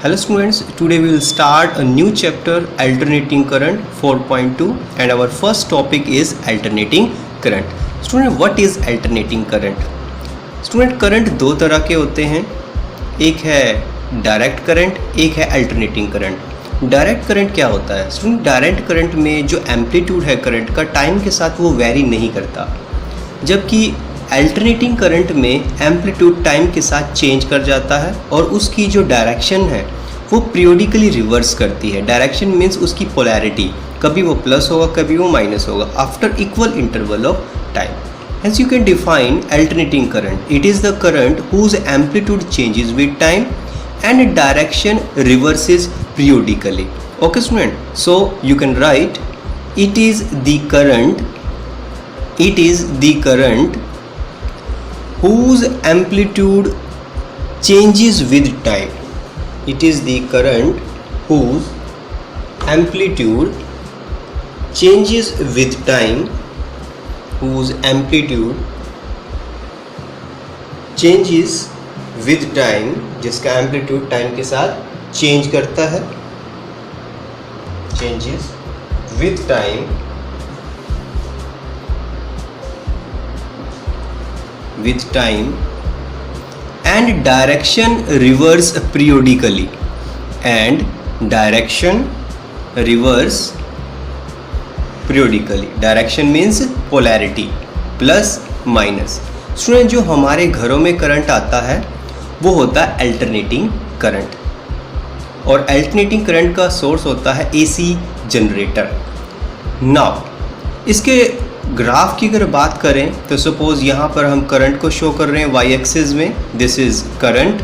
Hello students, today we will start a new chapter alternating current 4.2 and our first topic is alternating current. Student, what is alternating current? Student, current दो तरह के होते हैं, एक है direct current, एक है अल्टरनेटिंग करंट. डायरेक्ट करंट क्या होता है? स्टूडेंट, डायरेक्ट करंट में जो एम्पलीट्यूड है करंट का टाइम के साथ वो वेरी नहीं करता, जबकि अल्टरनेटिंग करंट में एम्पलीट्यूड टाइम के साथ चेंज कर जाता है और उसकी जो डायरेक्शन है वो पीरियोडिकली रिवर्स करती है. डायरेक्शन मीन्स उसकी पोलैरिटी, कभी वो प्लस होगा कभी वो माइनस होगा after equal interval of time. Hence you can define alternating current. It is the current whose amplitude changes with time and direction reverses periodically. Okay student, so you can write it is the current whose amplitude changes with time. It is the current whose amplitude changes with time, whose amplitude changes with time, जिसका amplitude time के साथ change करता है, changes with time, and direction reverse periodically, and direction reverse periodically. Direction means polarity, plus minus. Student, जो हमारे घरों में current आता है वो होता है अल्टरनेटिंग करंट, और अल्टरनेटिंग करंट का सोर्स होता है एसी जनरेटर. नाउ इसके ग्राफ की अगर बात करें तो सपोज यहाँ पर हम करंट को शो कर रहे हैं वाई एक्सिस में. This is current,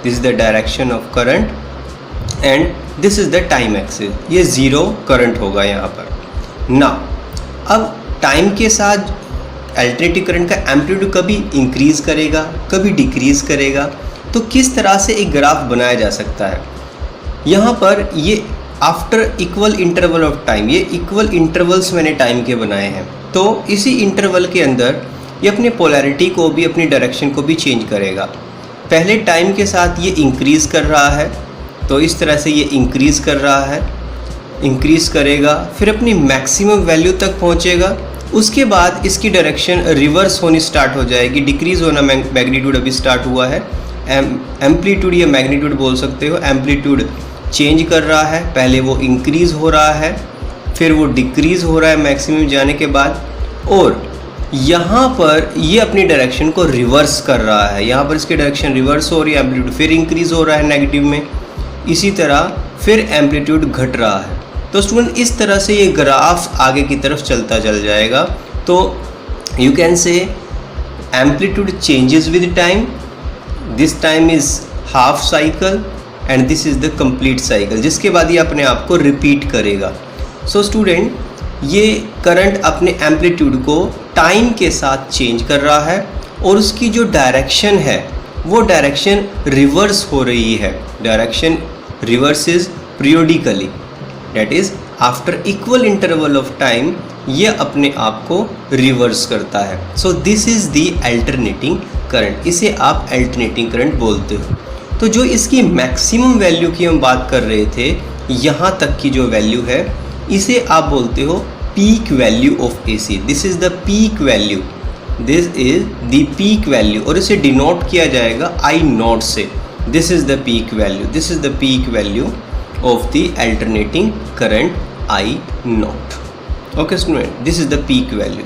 this is the direction of current, and this is the time axis. ये ज़ीरो करंट होगा यहाँ पर. ना अब टाइम के साथ अल्टरनेटिव करंट का एम्पलीट्यूड कभी इंक्रीज़ करेगा कभी डिक्रीज़ करेगा. तो किस तरह से एक ग्राफ बनाया जा सकता है? यहाँ पर ये after equal interval of time, ये इक्वल इंटरवल्स मैंने टाइम के बनाए हैं, तो इसी इंटरवल के अंदर ये अपने पोलैरिटी को भी अपनी डायरेक्शन को भी चेंज करेगा. पहले टाइम के साथ ये इंक्रीज़ कर रहा है, तो इस तरह से ये इंक्रीज़ कर रहा है, इंक्रीज़ करेगा, फिर अपनी मैक्सिमम वैल्यू तक पहुंचेगा. उसके बाद इसकी डायरेक्शन रिवर्स होनी स्टार्ट हो जाएगी, डिक्रीज़ होना मैग्नीट्यूड अभी स्टार्ट हुआ है. एम्पलीट्यूड या मैग्नीट्यूड बोल सकते हो. एम्पलीट्यूड चेंज कर रहा है, पहले वो इंक्रीज़ हो रहा है, फिर वो डिक्रीज़ हो रहा है मैक्सिमम जाने के बाद, और यहाँ पर ये अपनी डायरेक्शन को रिवर्स कर रहा है. यहाँ पर इसकी डायरेक्शन रिवर्स हो रही है, एम्पलीट्यूड फिर इंक्रीज़ हो रहा है नेगेटिव में, इसी तरह फिर एम्पलीट्यूड घट रहा है. तो स्टूडेंट, इस तरह से ये ग्राफ आगे की तरफ चलता चल जाएगा. तो you can say amplitude changes with time, this time is half cycle and this is the complete cycle, जिसके बाद ये अपने आप को रिपीट करेगा. सो स्टूडेंट, ये करंट अपने एम्पलीट्यूड को टाइम के साथ चेंज कर रहा है और उसकी जो डायरेक्शन है वो डायरेक्शन रिवर्स हो रही है. Direction reverses periodically, that is after equal interval of time ये अपने आप को रिवर्स करता है. सो this is the alternating current, इसे आप अल्टरनेटिंग करंट बोलते हो. तो जो इसकी मैक्सिमम वैल्यू की हम बात कर रहे थे, यहाँ तक की जो वैल्यू है, इसे आप बोलते हो peak value of AC. This is the peak value, this is the peak value, और इसे डिनोट किया जाएगा I nought say. This is the peak value, this is the peak value of the alternating current I nought. Okay student, this is the peak value.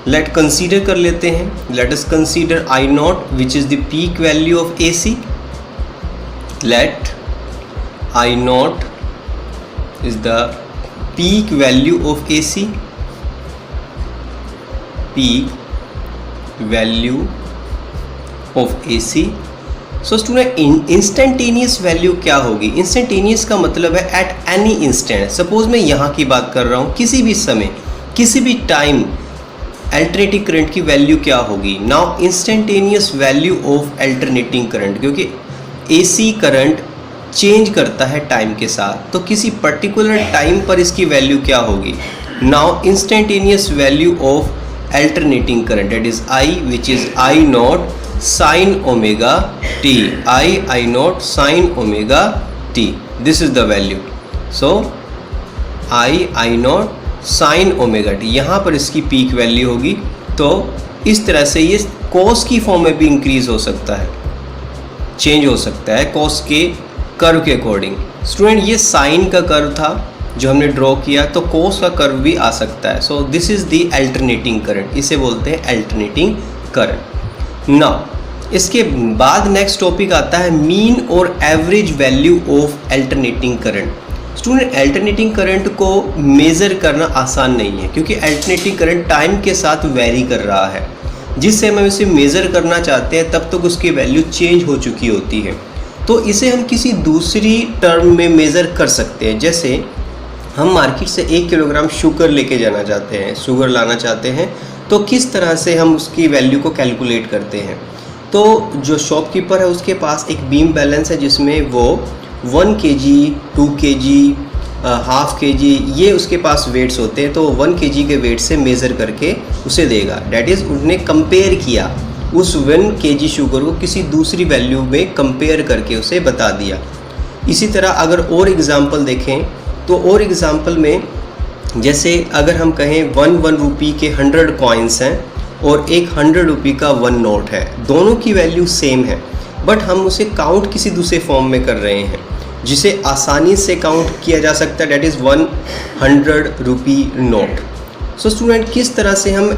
Let consider कर लेते हैं. Let us consider I nought which is the peak value of AC. Let I nought is the peak value of AC, peak value of AC. So student, instantaneous value क्या होगी? Instantaneous का मतलब है at any instant. Suppose मैं यहाँ की बात कर रहा हूँ, किसी भी समय किसी भी टाइम अल्टरनेटिंग करंट की वैल्यू क्या होगी? Now instantaneous value of alternating current, क्योंकि AC करंट चेंज करता है टाइम के साथ, तो किसी पर्टिकुलर टाइम पर इसकी वैल्यू क्या होगी? Now instantaneous value of alternating current, that is I, which is I naught, sin omega t, I naught sin omega t, this is the value. So I naught sin omega t, यहाँ पर इसकी peak value होगी। तो इस तरह से ये cos की फॉर्म में भी इंक्रीज हो सकता है, चेंज हो सकता है cos के कर्व के अकॉर्डिंग। स्टूडेंट ये साइन का कर्व था जो हमने ड्रॉ किया, तो cos का कर्व भी आ सकता है। सो this is the alternating current, इसे बोलते हैं अल्टरनेटिंग करंट। नाउ इसके बाद नेक्स्ट टॉपिक आता है मीन और average value of alternating current. Student alternating current को मेज़र करना आसान नहीं है, क्योंकि अल्टरनेटिंग करंट टाइम के साथ वेरी कर रहा है। जिस समय हम इसे मेज़र करना चाहते हैं तब तक उसकी वैल्यू चेंज हो चुकी होती है। तो इसे हम किसी दूसरी टर्म में मेज़र कर सकते हैं। जैसे हम मार्केट से 1 किलोग्राम शुगर लेके जाना चाहते हैं, शुगर लाना चाहते हैं, तो किस तरह से हम उसकी वैल्यू को कैलकुलेट करते हैं। तो जो शॉपकीपर है उसके पास एक बीम बैलेंस है जिसमें वो 1 kg, 2 kg, हाफ kg ये उसके पास वेट्स होते हैं। तो 1 kg के वेट से मेज़र करके उसे देगा। डैट इज़ उसने कंपेयर किया उस 1 kg शुगर को किसी दूसरी वैल्यू में कंपेयर करके उसे बता दिया। इसी तरह अगर और एग्ज़ाम्पल देखें तो और एग्ज़ाम्पल में जैसे अगर हम कहें 1 रुपये के 100 कॉइन्स हैं और एक 100 रुपये का 1 नोट है, दोनों की वैल्यू सेम है, बट हम उसे काउंट किसी दूसरे फॉर्म में कर रहे हैं जिसे आसानी से काउंट किया जा सकता है। डैट इज़ 100 रुपये नोट। सो स्टूडेंट किस तरह से हम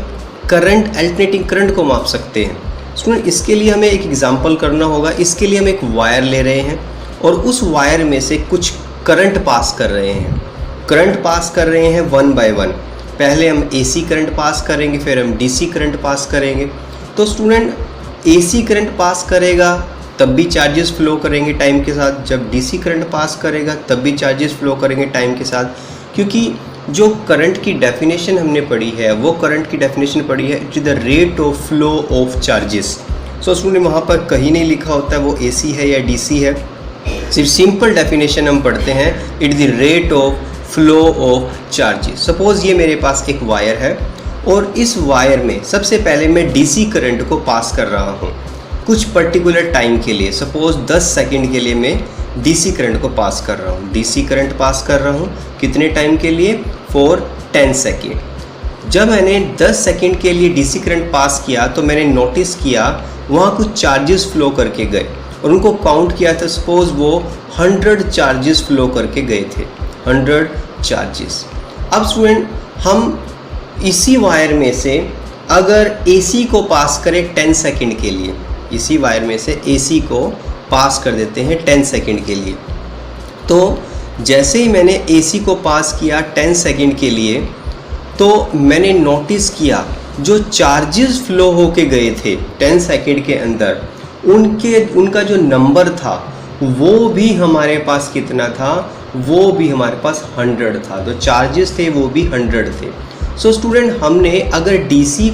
करंट अल्टरनेटिंग करंट को माप सकते हैं। स्टूडेंट इसके लिए हमें एक एग्जांपल करना होगा। इसके लिए हम एक वायर ले रहे हैं और उस वायर में से कुछ करंट पास कर रहे हैं। करंट पास कर रहे हैं 1 by 1। पहले हम AC करंट पास करेंगे, फिर हम DC करंट पास करेंगे। तो स्टूडेंट AC करंट पास करेगा तब भी चार्जेस फ्लो करेंगे टाइम के साथ, जब DC करंट पास करेगा तब भी चार्जेस फ्लो करेंगे टाइम के साथ, क्योंकि जो करंट की डेफिनेशन हमने पढ़ी है वो करंट की डेफिनेशन पढ़ी है it is the rate of flow of charges. So student वहाँ पर कहीं नहीं लिखा होता है वो AC है या DC है, सिर्फ सिंपल डेफिनेशन हम पढ़ते हैं it the rate of flow of charges. Suppose ये मेरे पास एक वायर है और इस वायर में सबसे पहले मैं DC करंट को पास कर रहा हूँ कुछ पर्टिकुलर टाइम के लिए। सपोज़ 10 सेकंड के लिए मैं DC करंट को पास कर रहा हूँ। DC करंट पास कर रहा हूँ कितने टाइम के लिए? For 10 second. जब मैंने 10 सेकंड के लिए DC करंट पास किया तो मैंने नोटिस किया वहाँ कुछ चार्जेस फ्लो करके गए और उनको काउंट किया था। सपोज़ वो 100 चार्जेस फ्लो करके गए थे, 100 चार्जेस। अब स्टूडेंट हम इसी वायर में से अगर AC को पास करें 10 सेकंड के लिए, इसी वायर में से AC को पास कर देते हैं 10 सेकंड के लिए, तो जैसे ही मैंने AC को पास किया 10 सेकंड के लिए तो मैंने नोटिस किया जो चार्जेस फ्लो होके गए थे 10 सेकंड के अंदर उनका जो नंबर था वो भी हमारे पास कितना था? वो भी हमारे पास 100 था। तो चार्जेस थे वो भी 100 थे। सो स्टूडेंट हमने अगर AC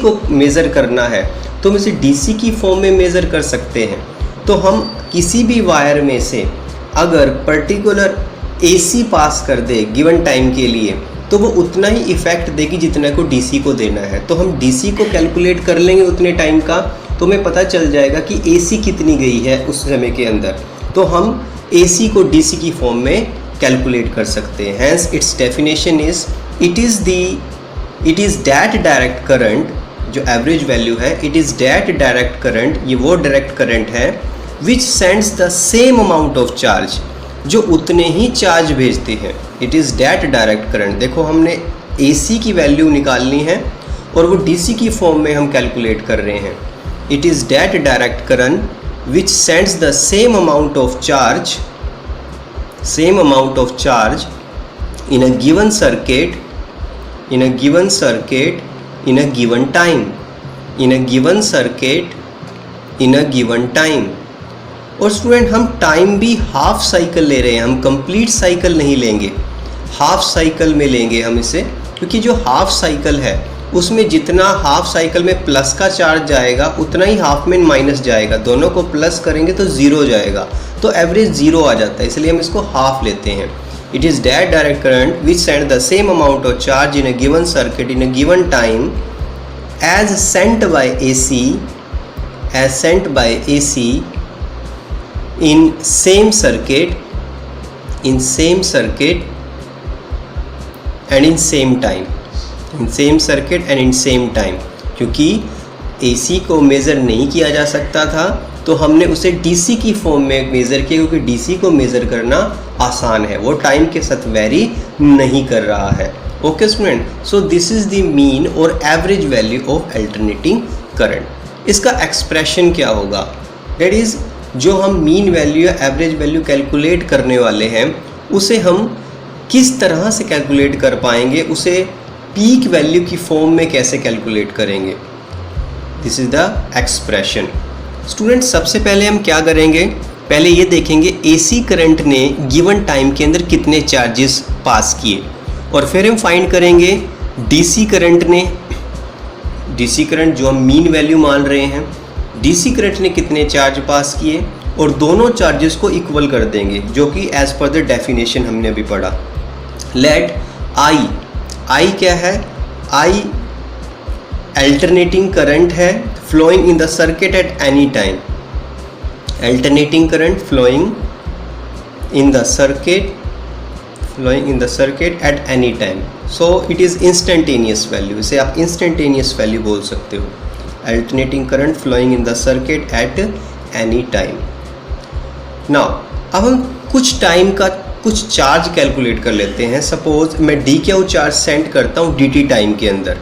को मेज़र करना है तो हम इसे DC की फॉर्म में मेज़र कर सकते हैं। तो हम किसी भी वायर में से अगर पर्टिकुलर AC पास कर दे गिवन टाइम के लिए तो वो उतना ही इफ़ेक्ट देगी जितना को DC को देना है। तो हम DC को कैलकुलेट कर लेंगे उतने टाइम का, तो हमें पता चल जाएगा कि AC कितनी गई है उस समय के अंदर। तो हम AC को DC की फॉर्म में कैलकुलेट कर सकते हैं। Hence its definition is it is that direct current, जो एवरेज वैल्यू है it is that direct current, ये वो डायरेक्ट करंट है which sends the same amount of charge, जो उतने ही चार्ज भेजते हैं। It is that direct current. देखो हमने AC की वैल्यू निकालनी है और वो DC की फॉर्म में हम कैलकुलेट कर रहे हैं। It is that direct current which sends the same amount of charge in a given circuit in a given time और स्टूडेंट हम टाइम भी हाफ साइकिल ले रहे हैं, हम कंप्लीट साइकिल नहीं लेंगे, हाफ साइकिल में लेंगे हम इसे, क्योंकि जो हाफ साइकिल है उसमें जितना हाफ साइकिल में प्लस का चार्ज जाएगा उतना ही हाफ में माइनस जाएगा, दोनों को प्लस करेंगे तो ज़ीरो हो जाएगा, तो एवरेज ज़ीरो आ जाता है, इसलिए हम इसको हाफ लेते हैं। It is that direct current which send the same amount of charge in a given circuit in a given time as sent by AC as sent by AC in same circuit and in same time, क्योंकि AC को measure नहीं किया जा सकता था तो हमने उसे DC की फॉर्म में मेज़र किया, क्योंकि DC को मेज़र करना आसान है, वो टाइम के साथ वेरी नहीं कर रहा है। Okay student, so this is the mean और average value of alternating current. इसका एक्सप्रेशन क्या होगा, दैट इज़ जो हम मीन वैल्यू या एवरेज वैल्यू कैलकुलेट करने वाले हैं उसे हम किस तरह से कैलकुलेट कर पाएंगे, उसे पीक वैल्यू की फॉर्म में कैसे कैलकुलेट करेंगे। This is the expression. Student सबसे पहले हम क्या करेंगे, पहले ये देखेंगे AC करंट ने गिवन टाइम के अंदर कितने चार्जेस पास किए, और फिर हम फाइंड करेंगे DC करंट जो हम मीन वैल्यू मान रहे हैं, DC करंट ने कितने चार्ज पास किए, और दोनों चार्जेस को इक्वल कर देंगे, जो कि एज पर द डेफिनेशन हमने अभी पढ़ा। लेट I क्या है, I अल्टरनेटिंग करंट है flowing in the circuit at any time, alternating current flowing in the circuit at any time, so it is instantaneous value, इसे आप instantaneous value बोल सकते हो, alternating current flowing in the circuit at any time। now अब हम कुछ time का कुछ चार्ज कैलकुलेट कर लेते हैं। सपोज मैं DQ चार्ज सेंड करता हूँ DT टाइम के अंदर,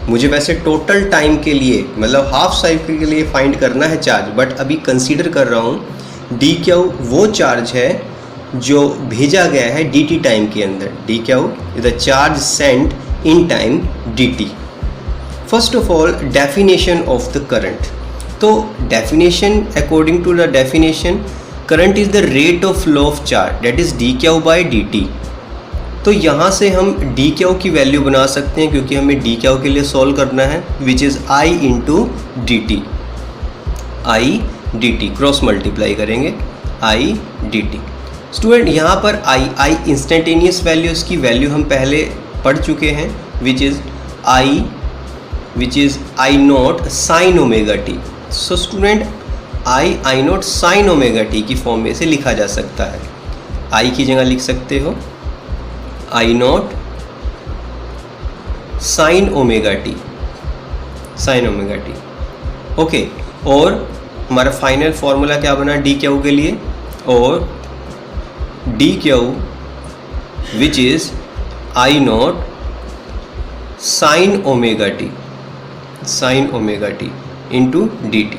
मुझे वैसे टोटल टाइम के लिए मतलब हाफ साइकिल के लिए फाइंड करना है चार्ज, बट अभी कंसीडर कर रहा हूँ DQ वो चार्ज है जो भेजा गया है DT टाइम के अंदर। DQ is the charge sent in time DT। First of all definition of the current, तो definition according to the definition current is the rate of flow of charge, that is DQ by DT। तो यहाँ से हम DQ की value बना सकते हैं, क्योंकि हमें DQ के लिए सॉल्व करना है, विच is I into DT, cross multiply करेंगे I dt। स्टूडेंट यहाँ पर I इंस्टेंटेनियस वैल्यू, इसकी वैल्यू हम पहले पढ़ चुके हैं, विच is I nought sine omega T. So student I nought sine omega T की फॉर्म में इसे लिखा जा सकता है। I की जगह लिख सकते हो I nought sine omega T, okay. और हमारा फाइनल फॉर्मूला क्या बना DQ के लिए, और DQ which is I nought sine omega t into DT।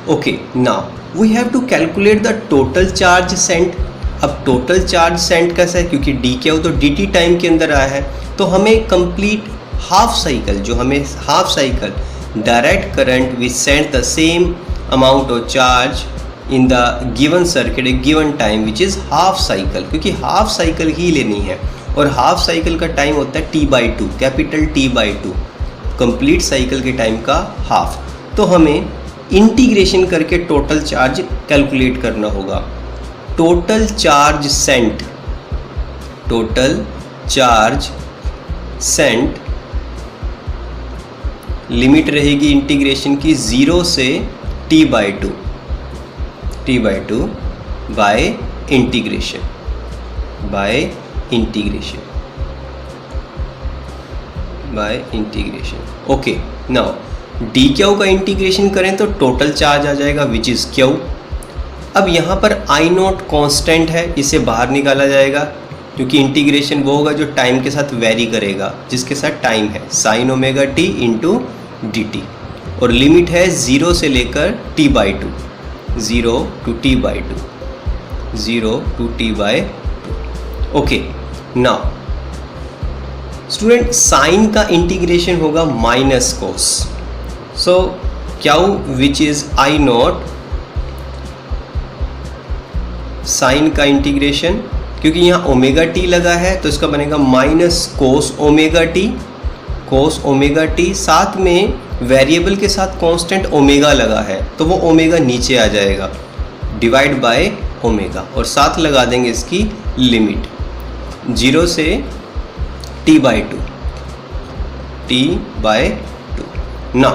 Okay, now we have to calculate the total charge sent. अब टोटल चार्ज सेंट कैसा है, क्योंकि DQ तो DT टाइम के अंदर आया है, तो हमें complete half cycle direct current we sent the same amount of charge in the given circuit a given time which is half cycle, क्योंकि हाफ साइकिल ही लेनी है, और हाफ साइकिल का टाइम होता है T/2, capital T/2, complete cycle के time का हाफ। तो हमें इंटीग्रेशन करके टोटल चार्ज कैलकुलेट करना होगा। टोटल चार्ज सेंट लिमिट रहेगी इंटीग्रेशन की 0 से T/2 bye integration. Okay, now DQ का इंटीग्रेशन करें तो टोटल चार्ज आ जाएगा विच इज़ Q। अब यहाँ पर I नॉट कॉन्स्टेंट है, इसे बाहर निकाला जाएगा, क्योंकि इंटीग्रेशन वो होगा जो टाइम के साथ वेरी करेगा, जिसके साथ टाइम है sine omega t into DT, और लिमिट है 0 से लेकर T/2, 0 to T/2। Okay, now student sine का इंटीग्रेशन होगा minus cos, so Q which is I nought sine का इंटीग्रेशन, क्योंकि यहाँ ओमेगा टी लगा है तो इसका बनेगा माइनस कोस ओमेगा टी, साथ में वेरिएबल के साथ कांस्टेंट ओमेगा लगा है तो वो ओमेगा नीचे आ जाएगा, डिवाइड बाय ओमेगा, और साथ लगा देंगे इसकी लिमिट 0 से T/2। ना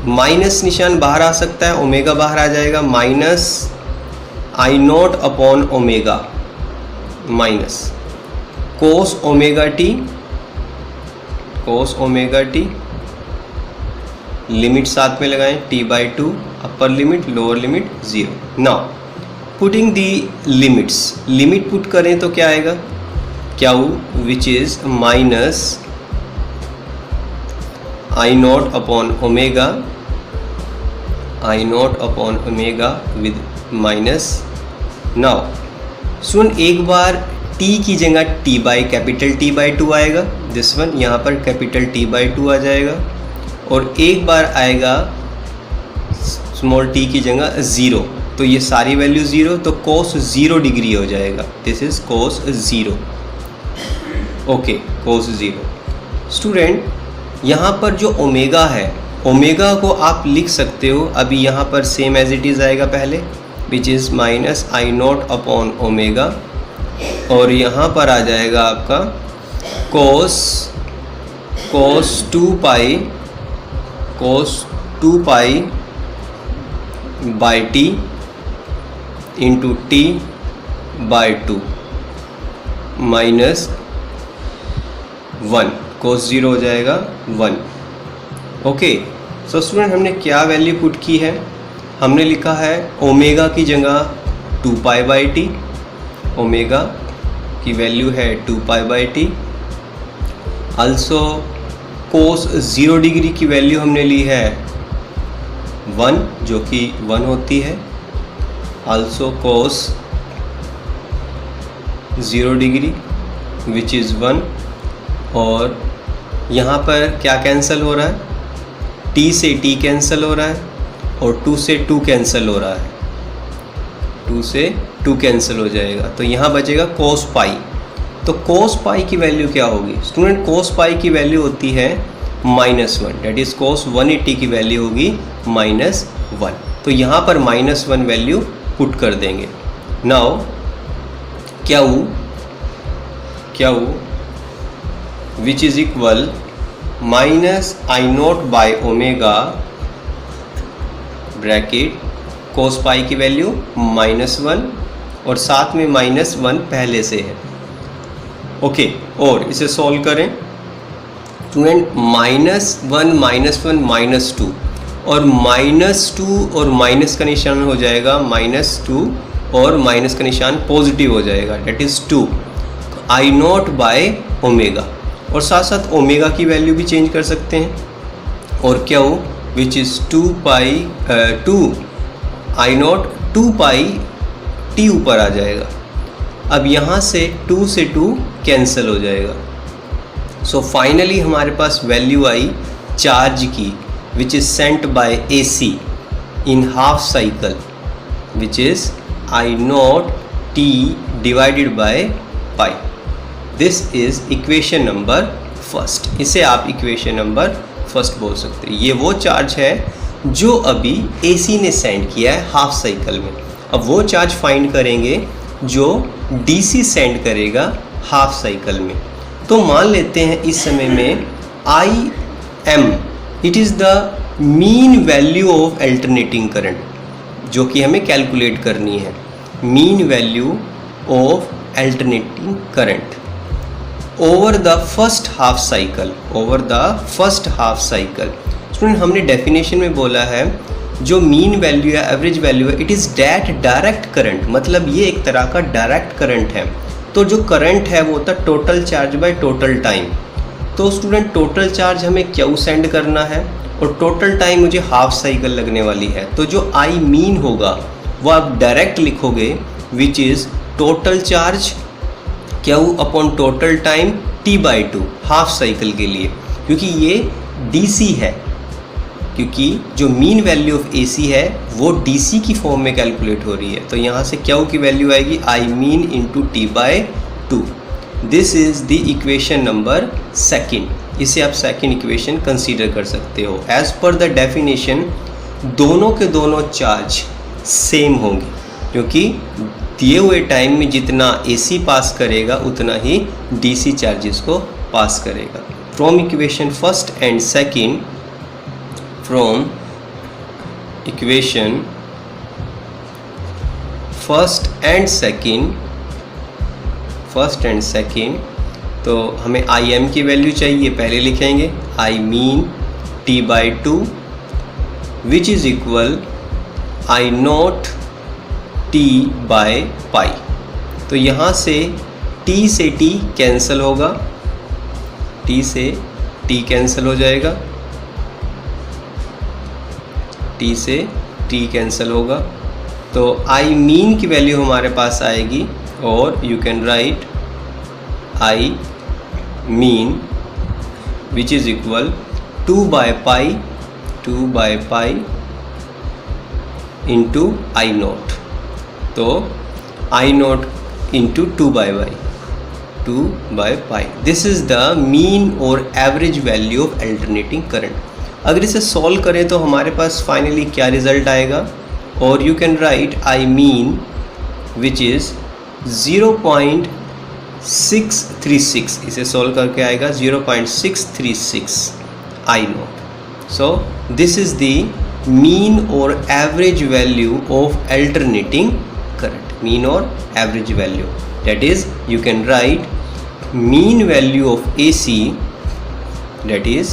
माइनस निशान बाहर आ सकता है, ओमेगा बाहर आ जाएगा, minus I naught upon omega minus cos omega t, limit साथ में लगाएं t/2, upper limit lower limit 0। Now putting the limits, limit put करें तो क्या आएगा, Q which is minus I naught upon omega with minus. Now सुन, एक बार t की जगह कैपिटल T/2 आएगा, दिस वन यहाँ पर कैपिटल T/2 आ जाएगा, और एक बार आएगा स्मॉल t की जगह 0, तो ये सारी वैल्यू 0, तो कोस 0 डिग्री हो जाएगा, this is cos 0। Okay, cos 0। Student, यहाँ पर जो ओमेगा है, ओमेगा को आप लिख सकते हो, अभी यहाँ पर सेम एज इट इज़ आएगा पहले, which is minus I naught upon omega, और यहाँ पर आ जाएगा आपका कोस 2 pi by T into T/2 minus 1, कोस 0 हो जाएगा 1। ओके, सो स्टूडेंट, हमने क्या वैल्यू पुट की है, हमने लिखा है ओमेगा की जगह 2 पाई बाई टी, ओमेगा की वैल्यू है 2 pi by T. Also cos 0 degree की वैल्यू हमने ली है 1, जो कि 1 होती है। Also cos 0 degree which is 1, और यहाँ पर क्या कैंसिल हो रहा है, t से t कैंसिल हो रहा है, और 2 से 2 कैंसिल हो रहा है, 2 से 2 कैंसिल हो जाएगा, तो यहाँ बचेगा कोस पाई। तो कोस पाई की वैल्यू क्या होगी स्टूडेंट, कोस पाई की वैल्यू होती है -1, डेट इज़ कोस 180 की वैल्यू होगी -1, तो यहाँ पर -1 वैल्यू पुट कर देंगे। Now Q which is equal minus I naught by omega bracket cos pi की वैल्यू -1, और साथ में -1 पहले से है। ओके, और इसे सॉल्व करें स्टूडेंट, -1 -2, और -2 और माइनस का निशान हो जाएगा -2, और माइनस का निशान पॉजिटिव हो जाएगा, that is 2 I not by omega, और साथ साथ ओमेगा की वैल्यू भी चेंज कर सकते हैं, और क्या हो which is 2 I not 2 pi T ऊपर आ जाएगा। अब यहाँ से 2 से 2 कैंसिल हो जाएगा, सो फाइनली हमारे पास वैल्यू आई चार्ज की, which is sent by AC in half cycle, which is I not T divided by pi. This is equation number first, इसे आप इक्वेशन नंबर फर्स्ट बोल सकते हैं। ये वो चार्ज है जो अभी AC ने सेंड किया है हाफ साइकिल में। अब वो चार्ज फाइंड करेंगे जो DC सेंड करेगा हाफ साइकिल में। तो मान लेते हैं इस समय में IM, it is the mean value of alternating current, जो कि हमें कैलकुलेट करनी है, mean value of alternating current over the first half cycle, student हमने डेफिनेशन में बोला है जो मीन वैल्यू है, एवरेज वैल्यू है, it is that direct current, मतलब ये एक तरह का डायरेक्ट करंट है। तो जो करंट है वो होता है total charge by total time. तो स्टूडेंट टोटल चार्ज हमें क्यू सेंड करना है, और टोटल टाइम मुझे हाफ साइकिल लगने वाली है, तो जो आई मीन होगा वो आप डायरेक्ट लिखोगे, which is total charge Q upon total time T/2 half cycle के लिए, क्योंकि ये DC है, क्योंकि जो मीन वैल्यू ऑफ AC है वो DC की फॉर्म में कैलकुलेट हो रही है। तो यहाँ से क्यू की वैल्यू आएगी I mean into T/2। This is the equation number second, इसे आप सेकेंड इक्वेशन कंसीडर कर सकते हो। एज पर द डेफिनेशन दोनों के दोनों चार्ज सेम होंगे, क्योंकि दिए हुए टाइम में जितना AC पास करेगा उतना ही DC चार्जेस को पास करेगा। From equation first and second, from equation first and second, तो हमें आई एम की वैल्यू चाहिए, पहले लिखेंगे I mean T by two which is equal I note T by pi. तो यहाँ से टी से टी कैंसिल होगा, टी से टी कैंसिल हो जाएगा, टी से टी कैंसिल होगा, तो आई मीन की वैल्यू हमारे पास आएगी और you can write I mean which is equal 2 by pi into I naught, तो I naught into 2 by pi. This is the mean और average value of alternating current. अगर इसे सॉल्व करें तो हमारे पास फाइनली क्या रिजल्ट आएगा, और you can write I mean which is 0.636, इसे सॉल्व करके आएगा 0.636 I naught. So this is the mean और average value of alternating current, mean और average value, that is you can write mean value of AC, that is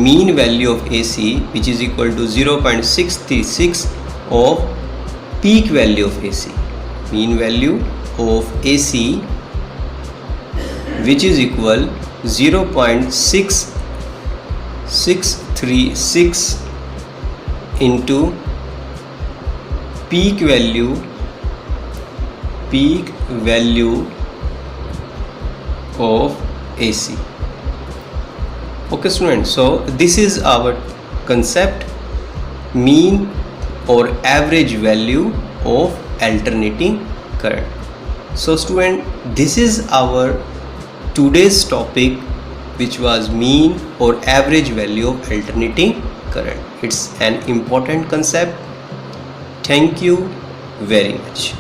mean value of AC which is equal to 0.636 of peak value of AC, mean value of AC which is equal 0.636 into peak value of AC. Okay students, so this is our concept, mean or average value of alternating current. So student, this is our today's topic, which was mean or average value of alternating current. It's an important concept. Thank you very much.